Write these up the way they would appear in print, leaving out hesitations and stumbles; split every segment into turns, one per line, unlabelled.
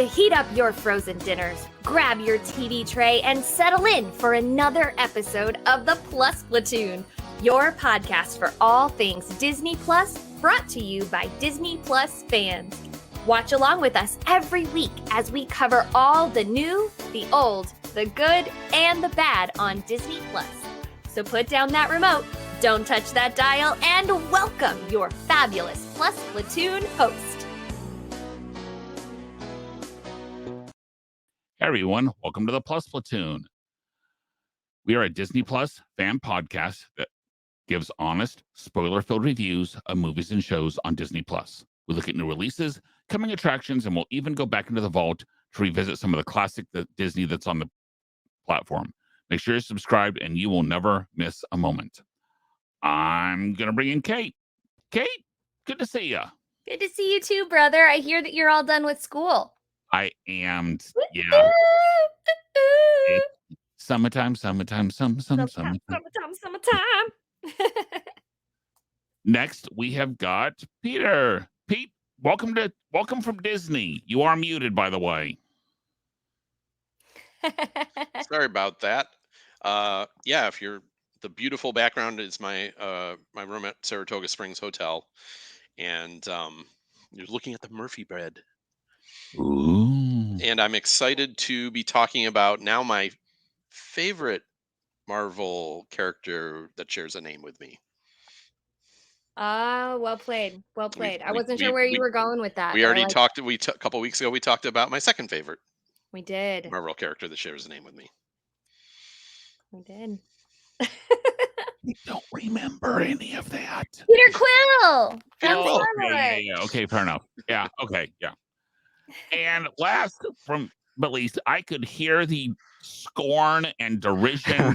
to heat up your frozen dinners, grab your TV tray, and settle in for another episode of the Plus Platoon, your podcast for all things Disney Plus, brought to you by Disney Plus fans. Watch along with us every week as we cover all the new, the old, the good, and the bad on Disney Plus. So put down that remote, don't touch that dial, and welcome your fabulous Plus Platoon host.
Hey everyone, welcome to the Plus Platoon. We are a Disney Plus fan podcast that gives honest, spoiler-filled reviews of movies and shows on Disney Plus. We look at new releases, coming attractions, and we'll even go back into the vault to revisit some of the classic Disney that's on the platform. Make sure you're subscribed and you will never miss a moment. I'm going to bring in Kate. Kate, good to see you.
Good to see you too, brother. I hear that you're all done with school.
I am, yeah. It's summertime.
Summertime.
Next, we have got Peter. Pete, welcome from Disney. You are muted, by the way.
Sorry about that. Yeah, if you're the beautiful background is my my room at Saratoga Springs Hotel, and you're looking at the Murphy bread.
Ooh.
And I'm excited to be talking about now my favorite Marvel character that shares a name with me.
Well played. Well played. I wasn't sure where you were going with that.
We already talked. A couple weeks ago we talked about my second favorite.
We did.
Marvel character that shares a name with me.
We did.
I don't remember any of that.
Peter Quill.
Yeah. Okay, fair enough. Yeah. Okay. Yeah. And last but least, I could hear the scorn and derision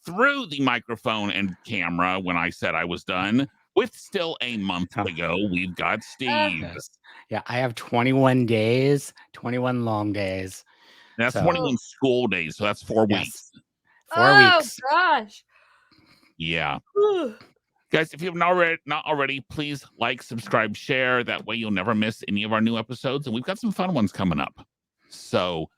through the microphone and camera when I said I was done. With still a month to go, we've got Steve.
Yeah, I have 21 days, 21 long days.
That's 21 school days, so that's 4 weeks.
4 weeks.
Oh gosh.
Yeah. Guys, if you have not already, please like, subscribe, share. That way you'll never miss any of our new episodes. And we've got some fun ones coming up. So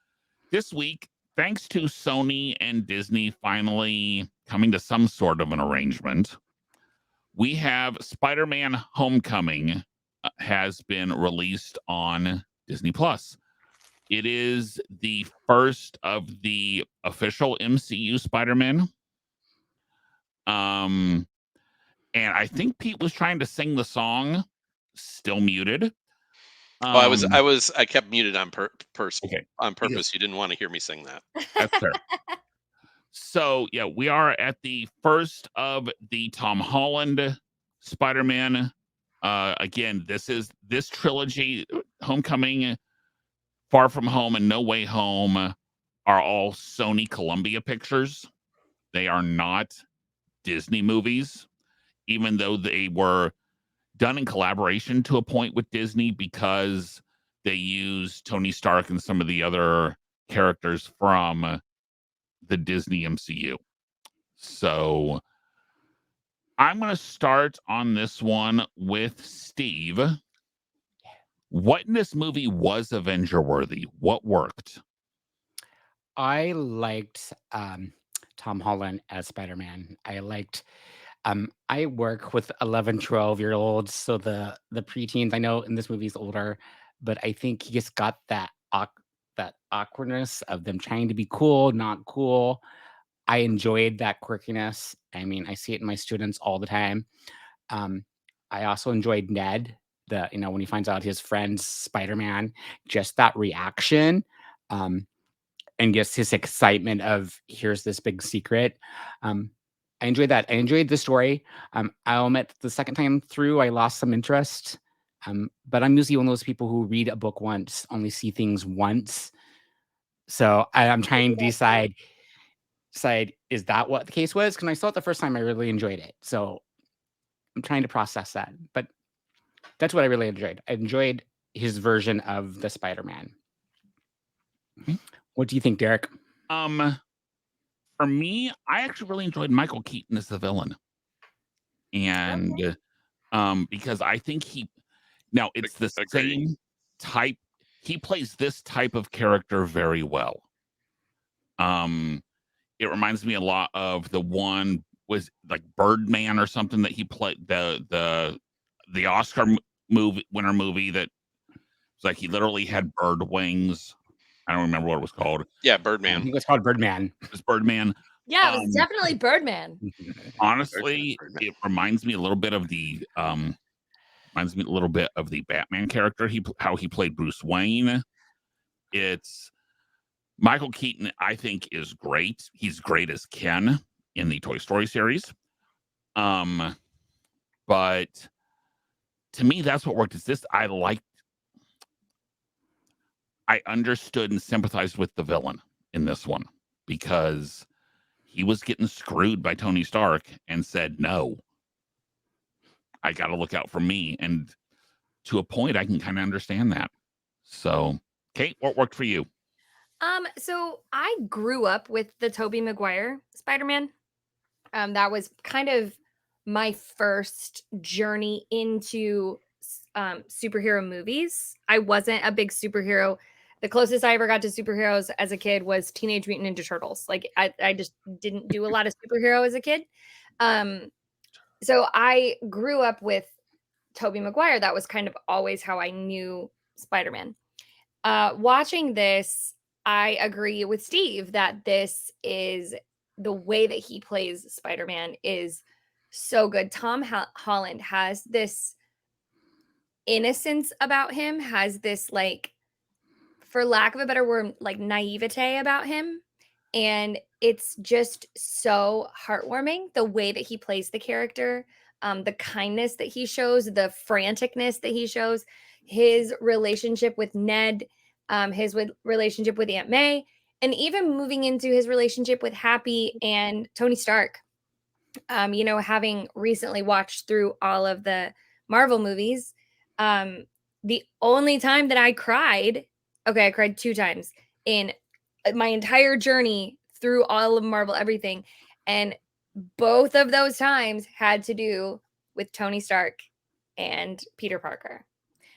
this week, thanks to Sony and Disney finally coming to some sort of an arrangement, we have Spider-Man Homecoming has been released on Disney Plus. It is the first of the official MCU Spider-Man. And I think Pete was trying to sing the song, still muted.
I kept muted on purpose.
Because
you didn't want to hear me sing that.
That's fair. So yeah, we are at the first of the Tom Holland Spider-Man. Again, this trilogy, Homecoming, Far From Home, and No Way Home, are all Sony Columbia Pictures. They are not Disney movies, even though they were done in collaboration to a point with Disney because they use Tony Stark and some of the other characters from the Disney MCU. So I'm going to start on this one with Steve. What in this movie was Avenger worthy? What worked?
I liked Tom Holland as Spider-Man. I work with 11, 12-year-olds, so the preteens, I know in this movie he's older, but I think he just got that awkwardness of them trying to be cool, not cool. I enjoyed that quirkiness. I mean, I see it in my students all the time. I also enjoyed Ned, when he finds out his friend's Spider-Man, just that reaction, and just his excitement of here's this big secret. I enjoyed that. I enjoyed the story. I'll admit the second time through, I lost some interest. But I'm usually one of those people who read a book once, only see things once. So I'm trying to decide, is that what the case was? Because I saw it the first time, I really enjoyed it. So I'm trying to process that. But that's what I really enjoyed. I enjoyed his version of the Spider-Man. What do you think, Derek?
For me, I actually really enjoyed Michael Keaton as the villain. And because I think it's the same type he plays this type of character very well. It reminds me a lot of the one was like Birdman or something that he played the Oscar winner movie that was like he literally had bird wings. I don't remember what it was called.
Yeah,
I
Birdman.
think it was called Birdman.
It was Birdman.
Yeah, it was definitely Birdman.
Honestly,
Birdman.
it reminds me a little bit of the Batman character. How he played Bruce Wayne. It's Michael Keaton, I think, is great. He's great as Ken in the Toy Story series. But to me, that's what worked. Is this I understood and sympathized with the villain in this one because he was getting screwed by Tony Stark and said, no, I got to look out for me. And to a point, I can kind of understand that. So, Kate, what worked for you?
So I grew up with the Tobey Maguire Spider-Man. That was kind of my first journey into superhero movies. I wasn't a big superhero. The closest I ever got to superheroes as a kid was Teenage Mutant Ninja Turtles. Like I just didn't do a lot of superhero as a kid. So I grew up with Tobey Maguire. That was kind of always how I knew Spider-Man. Watching this, I agree with Steve that this is the way that he plays Spider-Man is so good. Tom Holland has this innocence about him, has this, like, for lack of a better word, like naivete about him. And it's just so heartwarming the way that he plays the character, the kindness that he shows, the franticness that he shows, his relationship with Ned, his relationship with Aunt May, and even moving into his relationship with Happy and Tony Stark. Having recently watched through all of the Marvel movies, the only time that I cried, okay, I cried 2 times in my entire journey through all of Marvel everything, and both of those times had to do with Tony Stark and Peter Parker.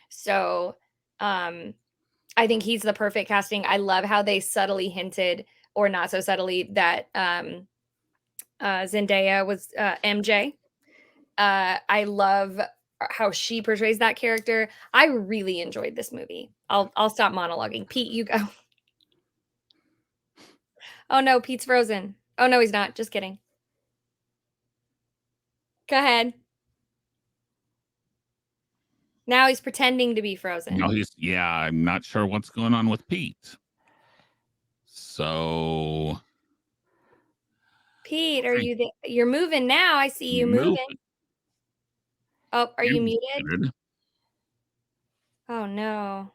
So, I think he's the perfect casting. I love how they subtly hinted, or not so subtly, that Zendaya was MJ. I love how she portrays that character. I really enjoyed this movie. I'll stop monologuing. Pete, you go. Oh no, Pete's frozen. Oh no, he's not. Just kidding. Go ahead. Now he's pretending to be frozen.
No, I'm not sure what's going on with Pete. So,
Pete, are you there? You're moving now. I see you moving. Oh, are you muted? Oh no.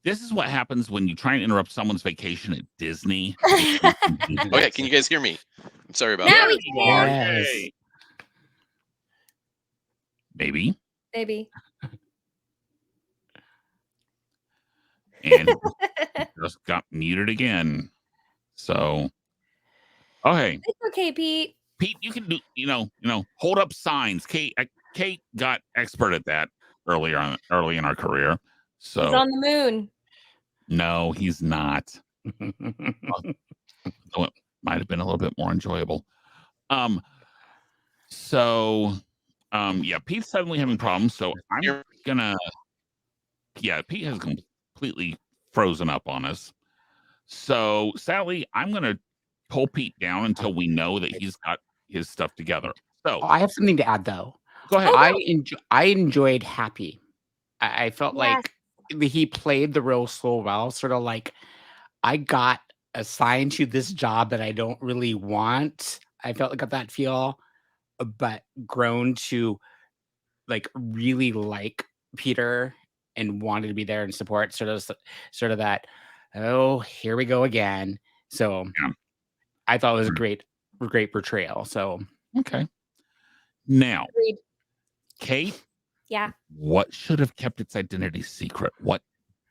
This is what happens when you try and interrupt someone's vacation at Disney.
Okay, can you guys hear me? I'm sorry about
Now
that.
we can.
Yes.
Maybe.
Maybe.
And just got muted again. So, okay.
It's okay, Pete.
Pete, you can do, hold up signs. Kate got expert at that early in our career. So
He's on the moon.
No, he's not. So it might have been a little bit more enjoyable. Pete's suddenly having problems. So I'm gonna. Yeah, Pete has completely frozen up on us. So Sally, I'm gonna pull Pete down until we know that he's got his stuff together. So
I have something to add, though.
Go ahead.
I enjoyed Happy. I felt like he played the role so well. Sort of like I got assigned to this job that I don't really want. I felt like I got that feel, but grown to like really like Peter and wanted to be there and support. Sort of that. Oh, here we go again. So I thought it was a great portrayal. So
okay. Now,
Agreed.
Kate.
Yeah.
What should have kept its identity secret? What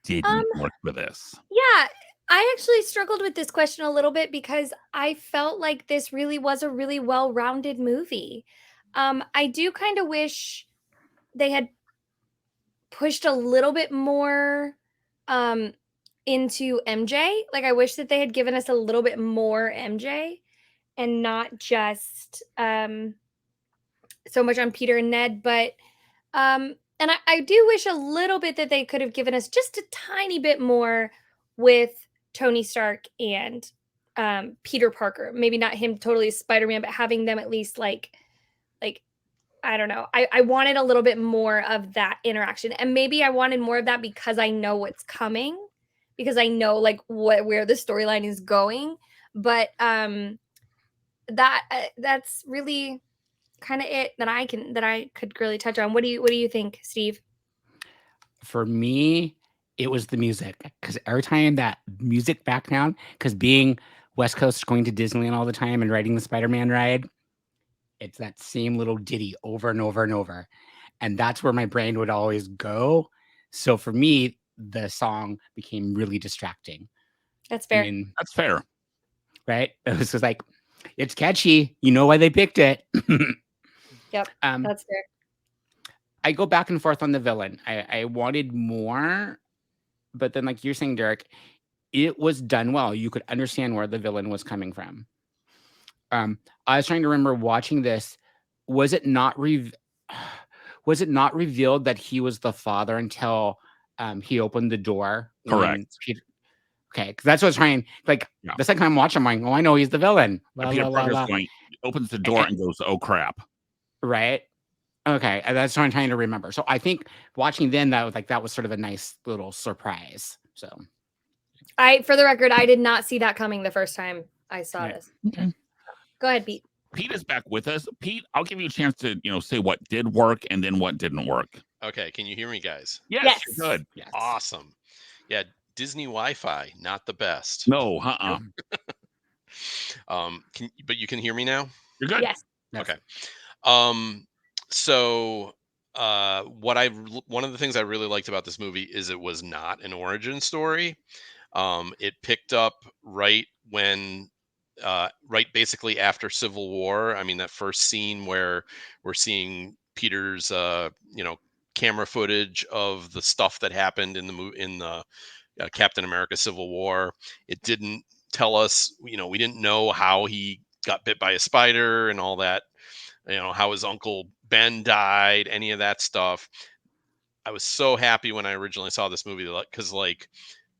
didn't work for this?
Yeah, I actually struggled with this question a little bit because I felt like this really was a really well-rounded movie. I do kind of wish they had pushed a little bit more into MJ. Like, I wish that they had given us a little bit more MJ and not just so much on Peter and Ned. But and I do wish a little bit that they could have given us just a tiny bit more with Tony Stark and Peter Parker. Maybe not him totally as Spider-Man, but having them at least like I don't know. I wanted a little bit more of that interaction. And maybe I wanted more of that because I know what's coming, because I know like where the storyline is going. But that's really kind of it that I could really touch on. What do you think, Steve?
For me, it was the music, because every time that music background, because being West Coast, going to Disneyland all the time and riding the Spider-Man ride, it's that same little ditty over and over and over. And that's where my brain would always go. So for me, the song became really distracting.
That's
I
fair.
mean,
That's fair.
right? It was just like, it's catchy. You know why they picked it.
Yep, that's fair.
I go back and forth on the villain. I wanted more, but then, like you're saying, Derek, it was done well. You could understand where the villain was coming from. I was trying to remember watching this. Was it not was it not revealed that he was the father until he opened the door?
Correct.
Okay, 'cause that's what I was trying. Like
Yeah.
the second time I'm watching, I'm like, oh, I know he's the villain.
And
La,
Peter
la, la,
Parker's
la.
going, opens the door and goes, "Oh crap!"
Right. Okay, and that's what I'm trying to remember. So I think watching then that was sort of a nice little surprise. So
For the record, I did not see that coming the first time I saw
Right.
this.
Okay.
Go ahead, Pete.
Pete is back with us. Pete, I'll give you a chance to say what did work and then what didn't work.
Okay, can you hear me, guys?
Yes,
Yes.
you're good.
yes.
Awesome. Yeah, Disney Wi-Fi, not the best.
No,
But you can hear me now?
you're good.
Yes.
Yes.
Okay. So one of the things I really liked about this movie is it was not an origin story. It picked up right when right basically after Civil War. I mean, that first scene where we're seeing Peter's camera footage of the stuff that happened in the Captain America Civil War. It didn't tell us, we didn't know how he got bit by a spider and all that, how his uncle Ben died, any of that stuff. I was so happy when I originally saw this movie because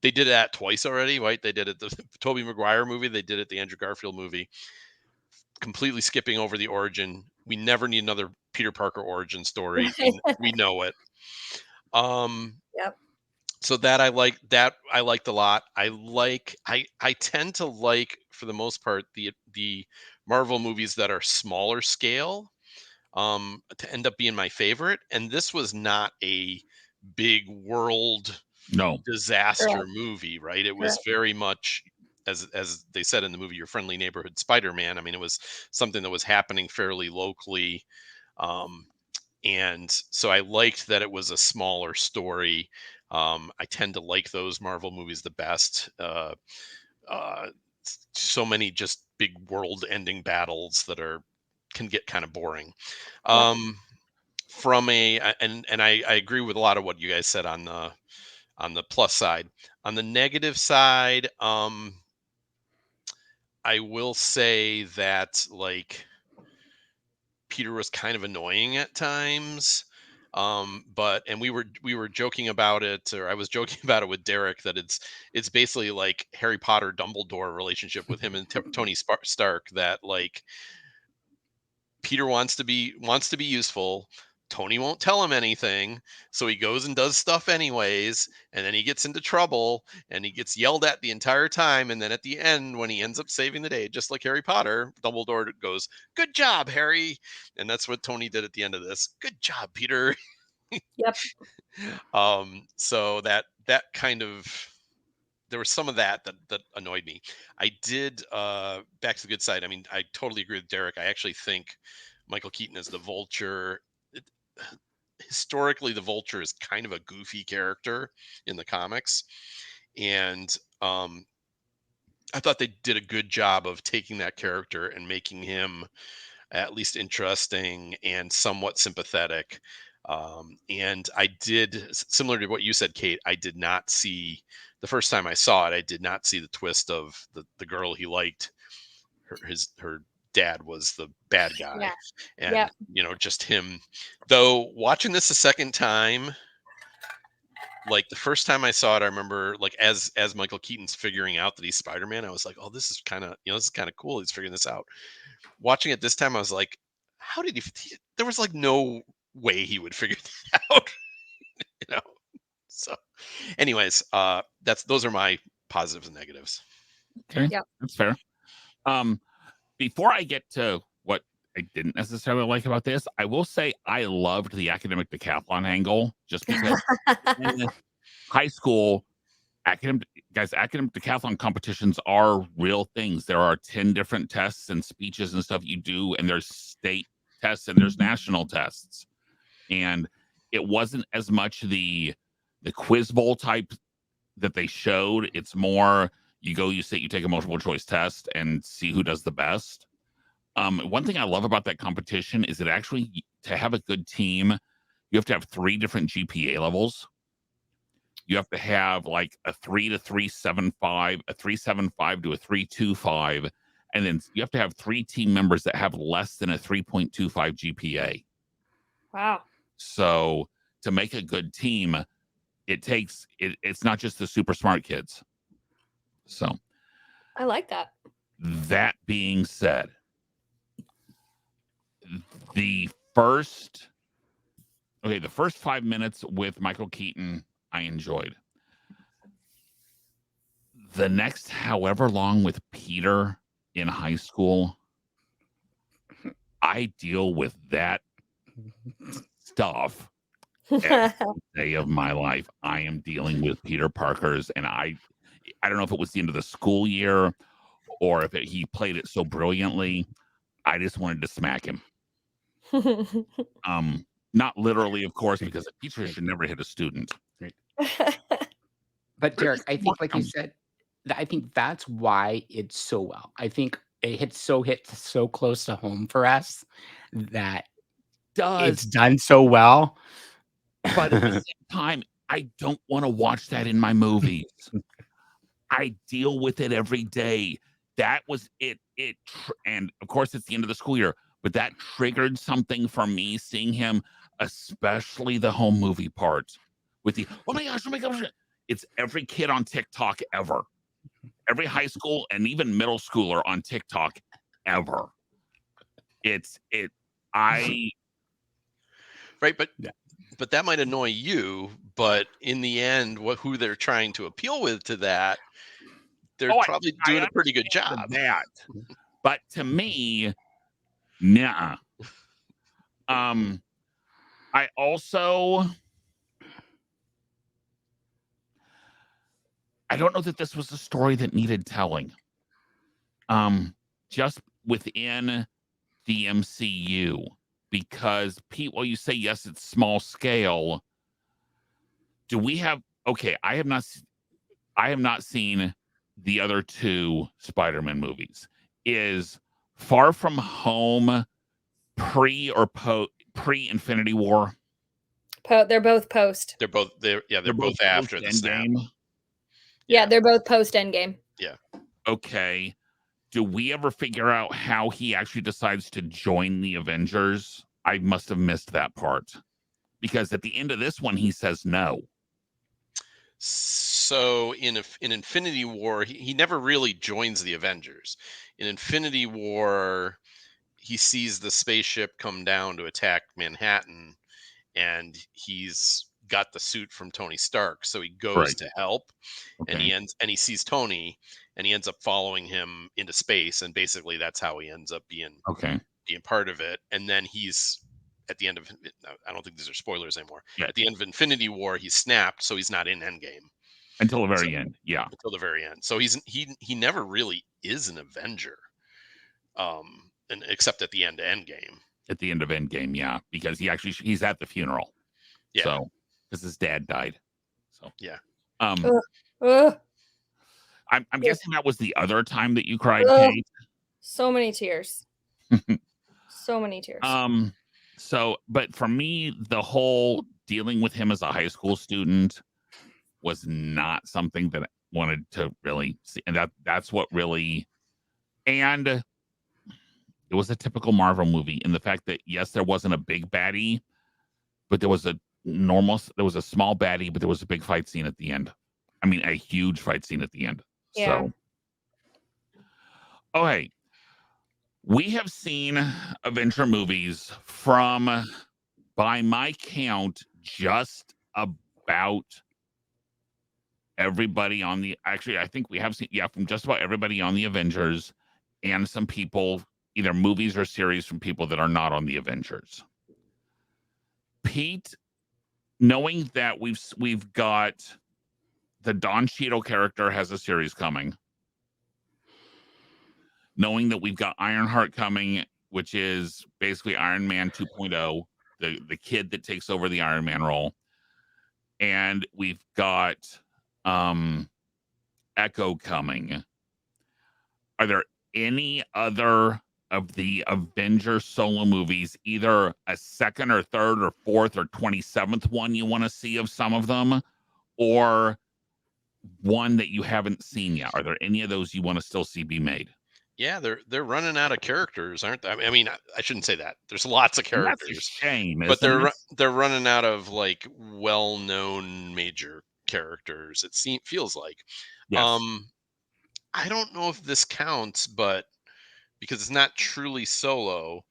they did that twice already, right? They did it the Tobey Maguire movie, they did it the Andrew Garfield movie, completely skipping over the origin. We never need another Peter Parker origin story. We know it.
Yep.
So that I liked a lot. I tend to like, for the most part, the Marvel movies that are smaller scale to end up being my favorite. And this was not a big world
No.
disaster
Correct.
movie, right? It was
Correct.
very much as they said in the movie, your friendly neighborhood Spider-Man. I mean, it was something that was happening fairly locally. And so I liked that it was a smaller story. I tend to like those Marvel movies the best. So many just big world-ending battles that can get kind of boring. From and I agree with a lot of what you guys said on the plus side. On the negative side, I will say that Peter was kind of annoying at times. And we were joking about it, or I was joking about it with Derek, that it's basically like Harry Potter Dumbledore relationship with him and Tony Stark, that Peter wants to be useful. Tony won't tell him anything, so he goes and does stuff anyways, and then he gets into trouble and he gets yelled at the entire time, and then at the end when he ends up saving the day, just like Harry Potter, Dumbledore goes, "Good job, Harry." And that's what Tony did at the end of this. "Good job, Peter."
Yep.
So that kind of, there was some of that annoyed me. I did back to the good side. I mean, I totally agree with Derek. I actually think Michael Keaton as the Vulture. Historically, the Vulture is kind of a goofy character in the comics, and I thought they did a good job of taking that character and making him at least interesting and somewhat sympathetic. And I did, similar to what you said, Kate, I did not see, the first time I saw it, I did not see the twist of the girl he liked. Her dad was the bad guy.
Yeah.
And,
Yep.
just him. Though watching this a second time, like the first time I saw it, I remember like as Michael Keaton's figuring out that he's Spider-Man, I was like, oh, this is kind of, this is kind of cool. He's figuring this out. Watching it this time, I was like, how did there was like no way he would figure that out, you know? So anyways, those are my positives and negatives.
Okay,
Yep.
that's fair. Before I get to what I didn't necessarily like about this, I will say I loved the academic decathlon angle, just because in high school, academic decathlon competitions are real things. There are 10 different tests and speeches and stuff you do, and there's state tests and there's national tests. And it wasn't as much the quiz bowl type that they showed. It's more you go, you sit, you take a multiple choice test and see who does the best. One thing I love about that competition is that actually, to have a good team, you have to have 3 different GPA levels. You have to have like a 3 to 3.75, a 3.75 to a 3.25, and then you have to have 3 team members that have less than a 3.25 GPA.
Wow.
So to make a good team, it's not just the super smart kids. So
I like that.
that being said, the first 5 minutes with Michael Keaton, I enjoyed. The next however long with Peter in high school, I deal with that stuff every day of my life. I am dealing with Peter Parker's, and I don't know if it was the end of the school year or if he played it so brilliantly. I just wanted to smack him. Not literally, of course, because a teacher should never hit a student.
But Derek, I think, like you said, I think that's why it's so well. I think it hits so close to home for us that it's done so well.
But at the same time, I don't want to watch that in my movies. I deal with it every day. That was it. And of course, it's the end of the school year, but that triggered something for me seeing him, especially the home movie part with the, oh my gosh. It's every kid on TikTok ever. Every high school and even middle schooler on TikTok ever.
Right, but that might annoy you, but in the end, who they're trying to appeal with to that, they're probably doing a pretty good job.
That, but to me, nah. I also, I don't know that this was a story that needed telling. Just within the MCU, because Pete, while you say yes, it's small scale. Do we have? Okay, I have not seen the other 2 Spider-Man movies. Is Far From Home pre-Infinity War?
They're both post.
They're both after the snap.
Yeah, they're both post Endgame.
Yeah.
Okay. Do we ever figure out how he actually decides to join the Avengers? I must have missed that part. Because at the end of this one, he says no.
So in Infinity War, he never really joins the Avengers. In Infinity War, he sees the spaceship come down to attack Manhattan, and he's got the suit from Tony Stark, so he goes to help. Okay. And he sees Tony, and he ends up following him into space, and basically that's how he ends up being part of it. And then he's at the end of, I don't think these are spoilers anymore. Yeah. At the end of Infinity War, he's snapped, so he's not in Endgame
until the very end. Yeah,
until the very end. So he never really is an Avenger, and except at the end of Endgame.
At the end of Endgame, yeah, because he's at the funeral. Yeah. So because his dad died. So
yeah.
I'm guessing that was the other time that you cried, Kate.
So many tears. So many tears.
So, but for me, the whole dealing with him as a high school student was not something that I wanted to really see. And that's what really, and it was a typical Marvel movie in the fact that, yes, there wasn't a big baddie, but there was a small baddie, but there was a big fight scene at the end. I mean, a huge fight scene at the end.
Yeah.
So, okay. We have seen Avenger movies from, by my count, just about everybody on the, actually, I think we have seen, from just about everybody on the Avengers, and some people, either movies or series from people that are not on the Avengers. Pete, knowing that we've got the Don Cheadle character has a series coming, knowing that we've got Ironheart coming, which is basically Iron Man 2.0, the kid that takes over the Iron Man role, and we've got Echo coming. Are there any other of the Avenger solo movies, either a second or third or fourth or 27th one you want to see of some of them, or one that you haven't seen yet? Are there any of those you want to still see be made?
Yeah, they're running out of characters, aren't they? I mean, I shouldn't say that. There's lots of
And that's a
characters,
shame,
but
isn't it?
they're running out of like well-known major characters. Feels like.
Yes.
Um, I don't know if this counts, but because it's not truly solo,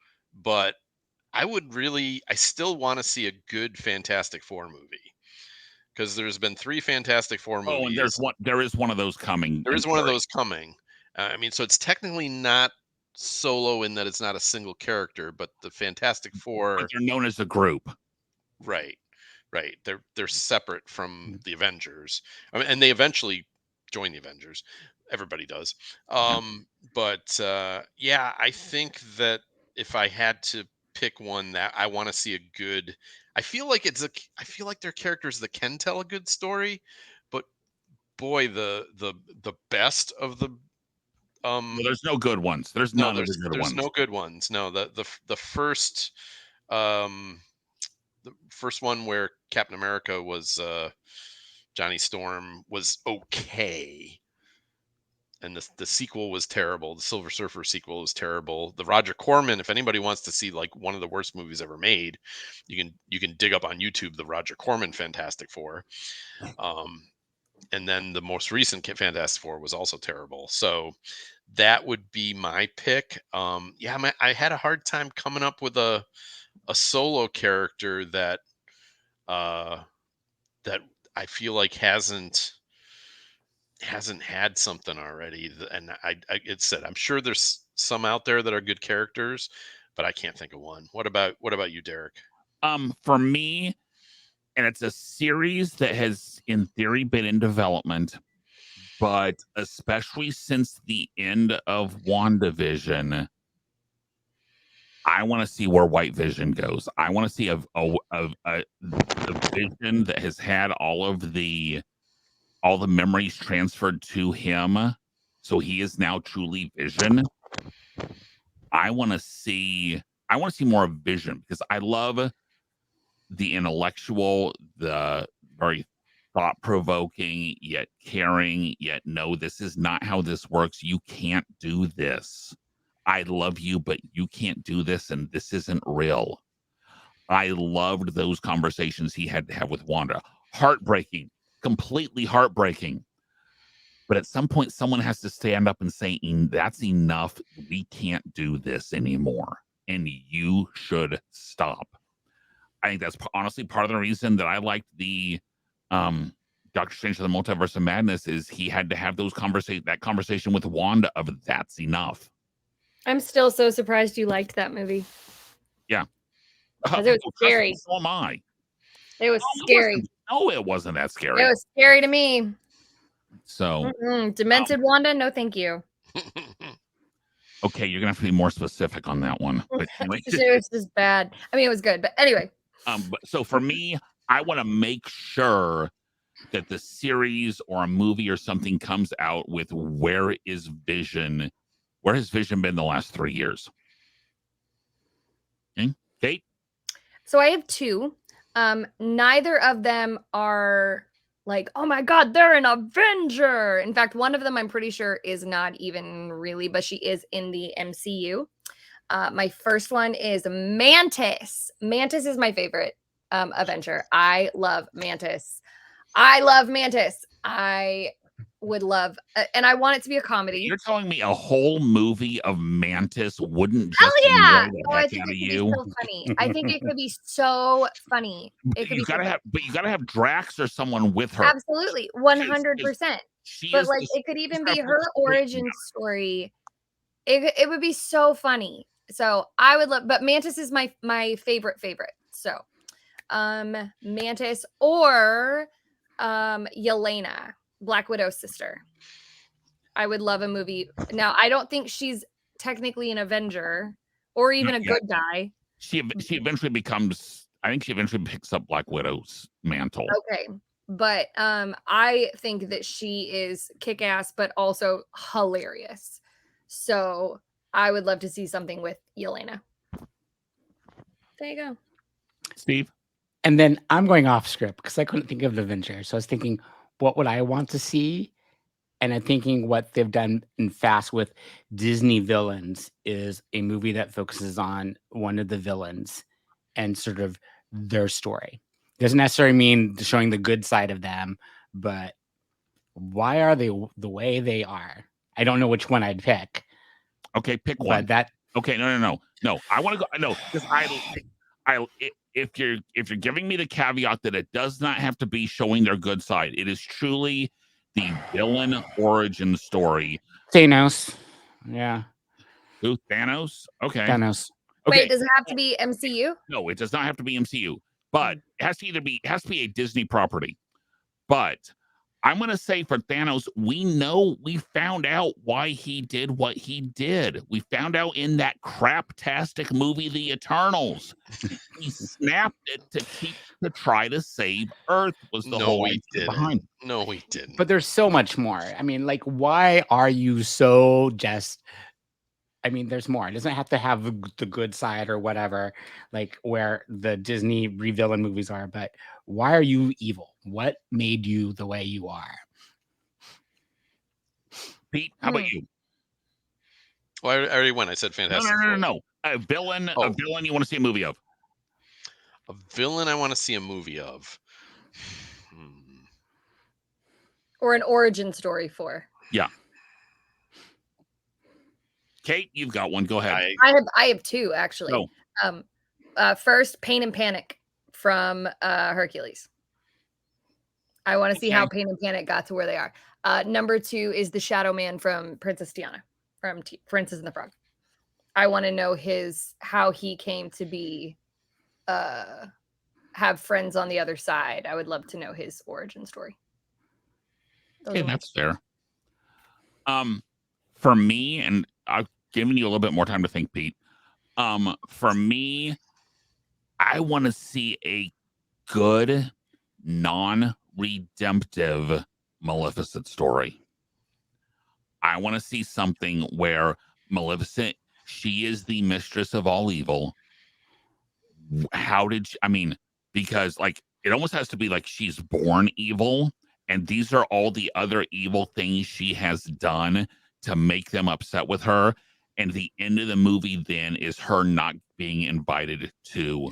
but I still want to see a good Fantastic Four movie because there's been 3 Fantastic Four
Oh, and
movies.
there is one of those coming
There
in
is one of
theory.
those coming. I mean, so it's technically not solo in that it's not a single character, but the Fantastic
But
Four,
they're known as a group.
right, right. They're separate from the Avengers. I mean, and they eventually join the Avengers. Everybody does.
Yeah.
But yeah, I think that if I had to pick one that I want to see a good, I feel like they're characters that can tell a good story, but boy, the best of the
Well,
um
there's no good ones. There's
no,
none of the good
there's
ones.
no good ones. No, the first um the first one where Captain America was Johnny Storm was okay. And the sequel was terrible. The Silver Surfer sequel was terrible. The Roger Corman, if anybody wants to see like one of the worst movies ever made, you can dig up on YouTube the Roger Corman Fantastic Four. Um, and then the most recent Fantastic Four was also terrible. So that would be my pick. Yeah, I had a hard time coming up with a solo character uh, that I feel like hasn't had something already. And it said I'm sure there's some out there that are good characters, but I can't think of one. What about you, Derek?
For me, and it's a series that has in theory been in development, but especially since the end of WandaVision, I want to see where White Vision goes. I want to see a Vision that has had all the memories transferred to him, so he is now truly Vision. I want to see more of Vision because I love the intellectual, the very thought provoking, yet caring, yet no, this is not how this works. You can't do this. I love you, but you can't do this, and this isn't real. I loved those conversations he had to have with Wanda. Heartbreaking, completely heartbreaking. But at some point, someone has to stand up and say, that's enough. We can't do this anymore. And you should stop. I think that's honestly part of the reason that I liked the Doctor Strange of the Multiverse of Madness is he had to have that conversation with Wanda of that's enough.
I'm still so surprised you liked that movie.
Yeah.
Because it was scary.
So am I.
It was scary.
It wasn't that scary.
It was scary to me.
So
Demented Wanda, no thank you.
Okay, you're gonna have to be more specific on that one. But anyway.
It was just bad. I mean, it was good, but anyway.
So for me, I want to make sure that the series or a movie or something comes out with where has Vision been the last 3 years? Okay, Kate?
So I have two. Neither of them are like, oh my god, they're an Avenger. In fact, one of them I'm pretty sure is not even really, but she is in the MCU. My first one is Mantis. Mantis is my favorite Avenger. I love Mantis. I would love, and I want it to be a comedy.
You're telling me a whole movie of Mantis wouldn't
Hell
just
yeah!
annoy the
Oh, I
heck
think
out
it
of
could be
you?
so funny. I think it could be so funny. It could
You
be so
gotta
funny.
have, but you gotta have Drax or someone with her.
Absolutely, 100%.
She
But
is
like,
the
it could even be
strap
her origin story. It would be so funny. So I would love, but Mantis is my favorite. So, Mantis or Yelena, Black Widow's sister. I would love a movie. Now, I don't think she's technically an Avenger or even a
Yeah,
good guy.
she eventually becomes. I think she eventually picks up Black Widow's mantle.
Okay. But I think that she is kick-ass, but also hilarious. So I would love to see something with Yelena. There you go.
Steve,
And then I'm going off script because I couldn't think of the Avenger. So I was thinking, what would I want to see? And I'm thinking what they've done in Fast with Disney villains is a movie that focuses on one of the villains and sort of their story. Doesn't necessarily mean showing the good side of them, but why are they the way they are? I don't know which one I'd pick,
okay, pick
but
one.
that
Okay, no. I want to go. No, because if you're giving me the caveat that it does not have to be showing their good side, it is truly the villain origin story.
Thanos. Yeah,
Who, Thanos? Okay,
Thanos.
okay.
Wait, does it have to be MCU?
No, it does not have to be MCU, but it has to be a Disney property. But I'm going to say for Thanos, we found out why he did what he did. We found out in that craptastic movie, The Eternals. He snapped it to try to save Earth was the
No,
whole
we
idea
didn't.
behind.
No, we didn't.
But there's so much more. I mean, like, why are you so just? I mean, there's more. It doesn't have to have the good side or whatever, like where the Disney re-villain movies are. But why are you evil? What made you the way you are?
Pete, how about you?
Well, I already went. I said
No,
Fantastic
no, no, no,
Four.
no. A villain
Oh.
you want to see a movie of.
A villain I want to see a movie of.
Or an origin story for?
Yeah. Kate, you've got one. Go ahead.
I have two actually.
Go.
First, Pain and Panic from Hercules. I want to see how Pain and Panic got to where they are. Number two is the Shadow Man from Princess Tiana from Princess and the Frog. I want to know how he came to be have friends on the other side. I would love to know his origin story.
Okay, that's fair. For me, and I've given you a little bit more time to think, Pete. For me, I want to see a good, non-redemptive Maleficent story. I want to see something where Maleficent, she is the mistress of all evil. How did she, I mean, because like it almost has to be like she's born evil, and these are all the other evil things she has done to make them upset with her. And the end of the movie then is her not being invited to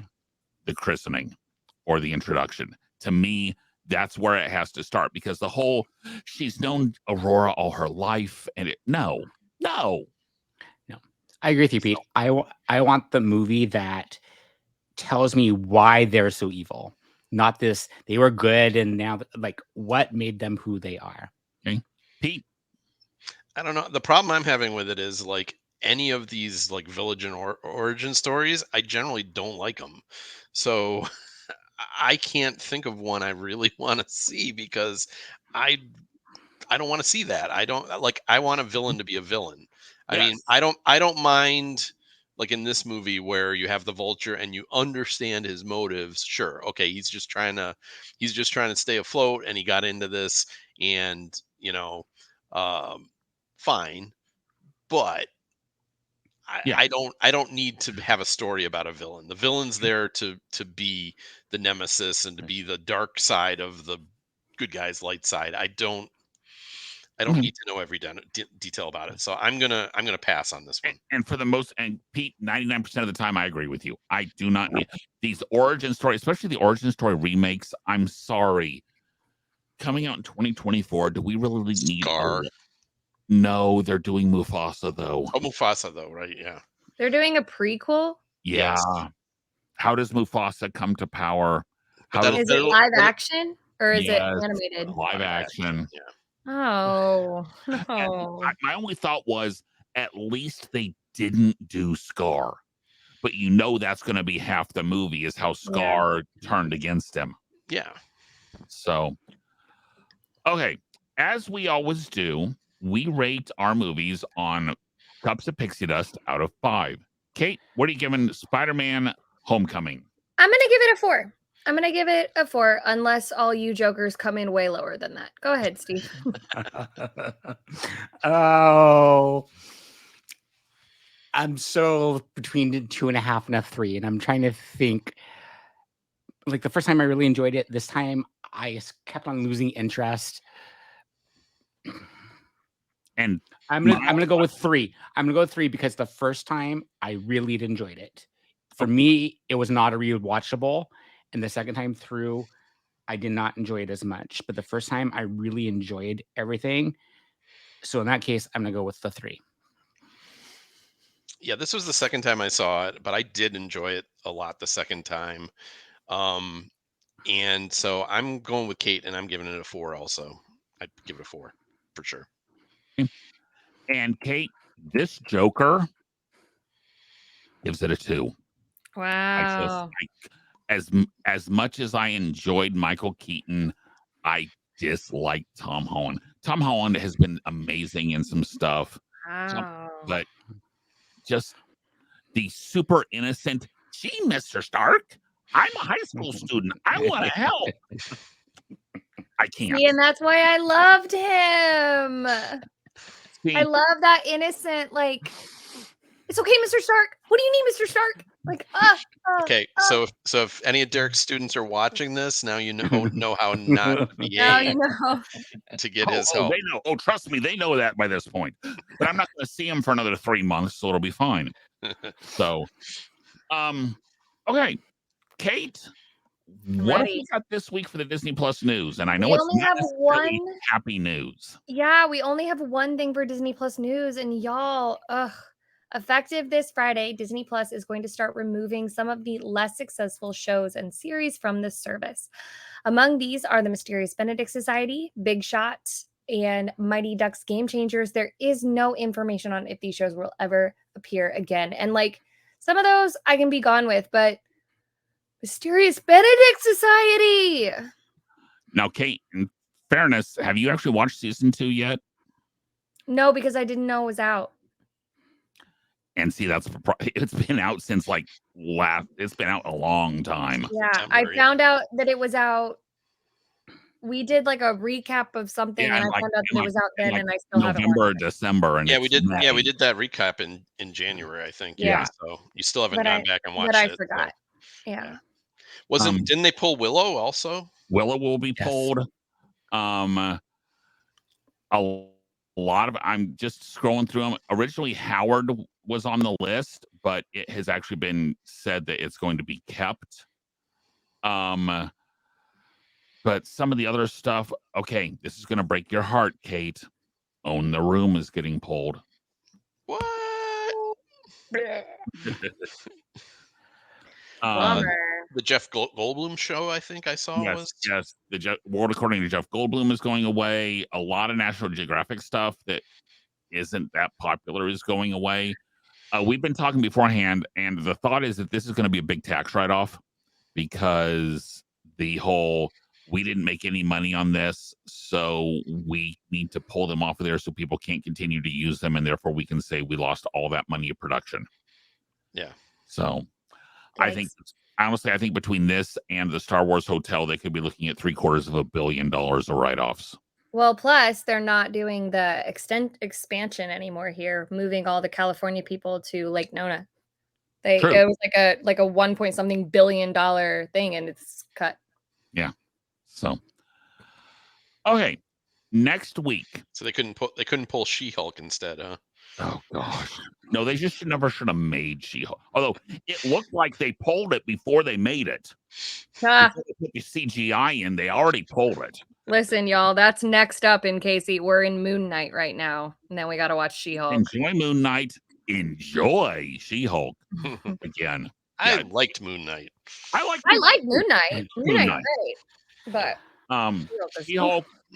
the christening or the introduction. To me, that's where it has to start because the whole she's known Aurora all her life, and no.
I agree with you, Pete. I want the movie that tells me why they're so evil, not this they were good and now like what made them who they are.
Okay, Pete.
I don't know. The problem I'm having with it is like any of these like village and origin stories, I generally don't like them. So I can't think of one I really want to see because I I don't want to see that. I don't like I want a villain to be a villain. I mean,
Yes.
I don't mind like in this movie where you have the vulture and you understand his motives. Sure. Okay, he's just trying to stay afloat and he got into this and, um fine. But
Yeah.
I don't need to have a story about a villain. The villain's there to be the nemesis and to be the dark side of the good guy's light side. I don't
Mhm.
need to know every detail about it. So I'm gonna pass on this one.
And for the most, and Pete, 99% of the time, I agree with you. I do not need these origin story, especially the origin story remakes. I'm sorry. Coming out in 2024, do we really need
Scar.
No, they're doing Mufasa though.
Oh, Mufasa though, right? Yeah.
They're doing a prequel.
Yeah.
Yes.
How does Mufasa come to power?
But
How does
Is it live action or is it animated?
live action?
Yeah.
Oh
And
no!
my only thought was at least they didn't do Scar. But you know that's going to be half the movie is how Scar turned against him.
Yeah.
So, okay, as we always do, we rate our movies on cups of pixie dust out of 5. Kate, what are you giving Spider-Man Homecoming?
I'm gonna give it a 4. I'm gonna give it a 4, unless all you jokers come in way lower than that. Go ahead, Steve.
Oh, I'm so between the 2.5 and a 3, and I'm trying to think. Like the first time I really enjoyed it. This time I kept on losing interest.
And
I'm gonna go with 3. I'm gonna go with 3 because the first time I really enjoyed it. For me, it was not a rewatchable, and the second time through, I did not enjoy it as much. But the first time, I really enjoyed everything. So in that case, I'm gonna go with the 3.
Yeah, this was the second time I saw it, but I did enjoy it a lot the second time. And so I'm going with Kate, and I'm giving it a 4. Also, I'd give it a 4 for sure.
And Kate, this Joker gives it a 2.
Wow.
As much as I enjoyed Michael Keaton, I dislike Tom Holland. Tom Holland has been amazing in some stuff,
Wow.
but just the super innocent, gee, Mr. Stark, I'm a high school student. I want to help. I can't.
See, and that's why I loved him.
See,
I love that innocent, like, it's okay, Mr. Stark. What do you need, Mr. Stark? Like,
Okay, so if any of Derek's students are watching this, now you know how not to
now
behave
you know.
to get his help.
they know. Oh, trust me, they know that by this point. But I'm not going to see him for another 3 months, so it'll be fine. So, okay, Kate, what have we got this week for the Disney Plus news? And I know
We
it's
only
not
have
necessarily
one.
happy news.
Yeah, we only have one thing for Disney Plus news, and y'all, effective this Friday, Disney Plus is going to start removing some of the less successful shows and series from this service. Among these are The Mysterious Benedict Society, Big Shot, and Mighty Ducks Game Changers. There is no information on if these shows will ever appear again. And like some of those I can be gone with, but Mysterious Benedict Society.
Now, Kate, in fairness, have you actually watched season 2 yet?
No, because I didn't know it was out.
And see, it's been out since it's been out a long time.
Yeah,
September,
I found out that it was out. We did like a recap of something, and I found out that it was out then, and I still haven't
November,
watched it.
December, and
Yeah, we did.
May.
Yeah, we did that recap in January, I think.
Yeah.
So you still haven't
But
gone
I-
back and watched
But I
it.
forgot.
So.
Yeah.
Wasn't? Didn't they pull Willow also?
Willow will be
Yes.
pulled. A lot of I'm just scrolling through them. Originally, Howard was on the list, but it has actually been said that it's going to be kept. But some of the other stuff, okay, this is going to break your heart, Kate. Own the Room is getting pulled.
What?
Bummer.
The Jeff Goldblum show, I think I saw was.
Yes. The World According to Jeff Goldblum is going away. A lot of National Geographic stuff that isn't that popular is going away. We've been talking beforehand, and the thought is that this is going to be a big tax write-off because the whole we didn't make any money on this, so we need to pull them off of there so people can't continue to use them, and therefore we can say we lost all that money of production.
Yeah.
So I think honestly, between this and the Star Wars Hotel, they could be looking at $750 million of write-offs.
Well, plus they're not doing the expansion anymore here, moving all the California people to Lake Nona.
True.
It was like a 1 point something billion dollar thing, and it's cut.
Yeah. So, okay, next week.
So they couldn't pull She-Hulk instead, huh?
Oh gosh, no, they just never should have made She-Hulk. Although it looked like they pulled it before they made it.
Ah,
Before they put the CGI in, they already pulled it.
listen, y'all, that's next up in Casey. We're in Moon Knight right now, and then we got to watch She-Hulk.
Enjoy Moon Knight. Enjoy She-Hulk again.
I
Yeah.
liked Moon Knight.
I like
Moon Knight. Moon Knight's great, but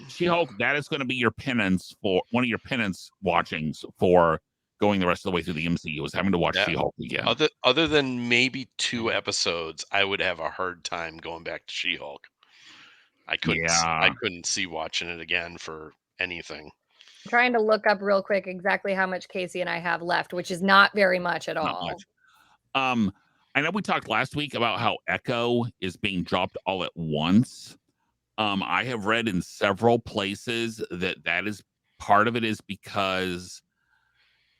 She-Hulk, that is going to be your penance for one of your penance watchings for going the rest of the way through the MCU is having to watch She-Hulk again.
Other than maybe 2 episodes, I would have a hard time going back to She-Hulk. I couldn't see watching it again for anything.
I'm trying to look up real quick exactly how much Casey and I have left, which is not very much at all.
Much. I know we talked last week about how Echo is being dropped all at once. I have read in several places that is part of it is because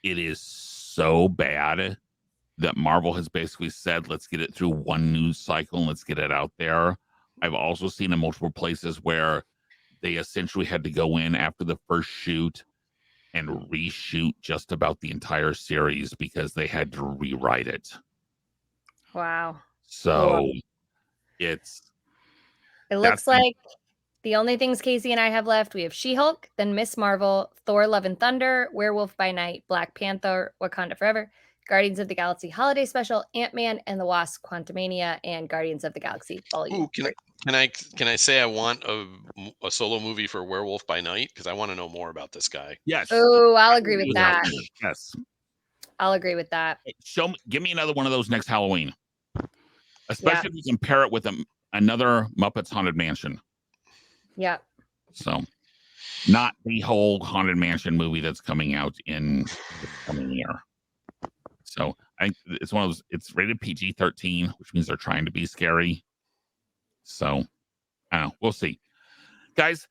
it is so bad that Marvel has basically said, let's get it through one news cycle and let's get it out there. I've also seen in multiple places where they essentially had to go in after the first shoot and reshoot just about the entire series because they had to rewrite it.
Wow.
So
it looks like the only things Casey and I have left, we have She-Hulk, then Miss Marvel, Thor Love and Thunder, Werewolf by Night, Black Panther, Wakanda Forever, Guardians of the Galaxy Holiday Special, Ant-Man and the Wasp, Quantumania, and Guardians of the Galaxy Volume 3.
Can I say I want a solo movie for Werewolf by Night? Because I want to know more about this guy.
Yes.
Oh, I'll agree with that.
Yes.
I'll agree with that.
Give me another one of those next Halloween. Especially if you compare it with another Muppets Haunted Mansion.
Yeah.
So, not the whole Haunted Mansion movie that's coming out in the coming year. So, I think it's one of those, it's rated PG-13, which means they're trying to be scary. So, I don't know. We'll see. Guys,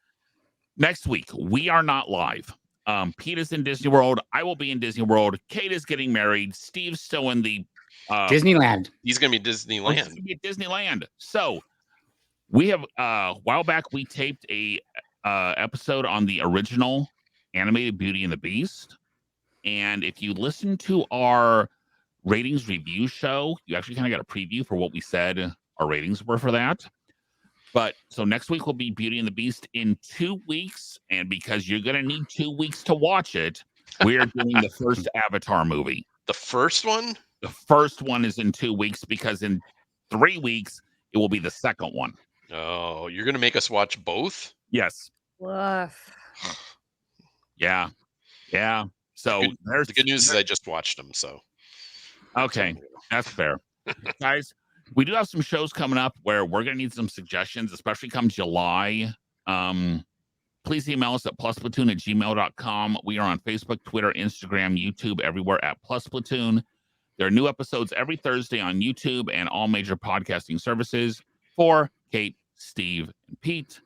next week, we are not live. Pete is in Disney World. I will be in Disney World. Kate is getting married. Steve's still in the
Disneyland.
He's going to be Disneyland.
He's going to be at Disneyland. So, we have a while back we taped a episode on the original animated Beauty and the Beast, and if you listen to our ratings review show, you actually kind of got a preview for what we said our ratings were for that. But so next week will be Beauty and the Beast in 2 weeks, and because you're going to need 2 weeks to watch it, we are doing the first Avatar movie.
The first one?
The first one is in 2 weeks because in 3 weeks it will be the second one.
Oh, you're going to make us watch both?
Yes.
Woof.
Yeah. So
the good news is I just watched them. So
okay, that's fair, guys. We do have some shows coming up where we're going to need some suggestions, especially come July. Please email us at plusplatoon@gmail.com. We are on Facebook, Twitter, Instagram, YouTube, everywhere at plusplatoon. There are new episodes every Thursday on YouTube and all major podcasting services. For Kate, Steve, and Pete,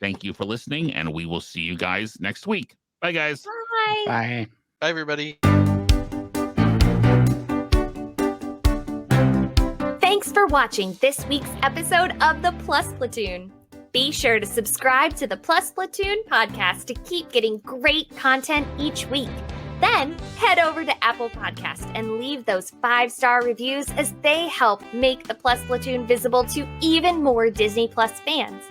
thank you for listening, and we will see you guys next week. Bye, guys.
Bye.
Bye.
bye, everybody.
Thanks for watching this week's episode of the Plus Platoon. Be sure to subscribe to the Plus Platoon podcast to keep getting great content each week. Then head over to Apple Podcast and leave those 5-star reviews as they help make the Plus Platoon visible to even more Disney Plus fans.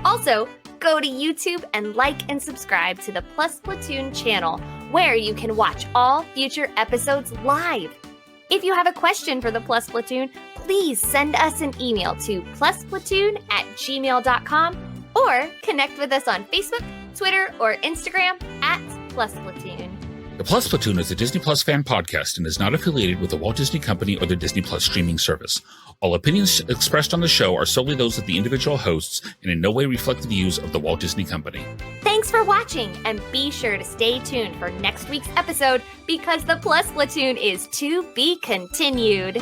Also, go to YouTube and like and subscribe to the Plus Platoon channel, where you can watch all future episodes live. If you have a question for the Plus Platoon, please send us an email to plusplatoon@gmail.com or connect with us on Facebook, Twitter, or Instagram @plusplatoon.
The Plus Platoon is a Disney Plus fan podcast and is not affiliated with the Walt Disney Company or the Disney Plus streaming service. All opinions expressed on the show are solely those of the individual hosts and in no way reflect the views of the Walt Disney Company.
Thanks for watching, and be sure to stay tuned for next week's episode because the Plus Platoon is to be continued.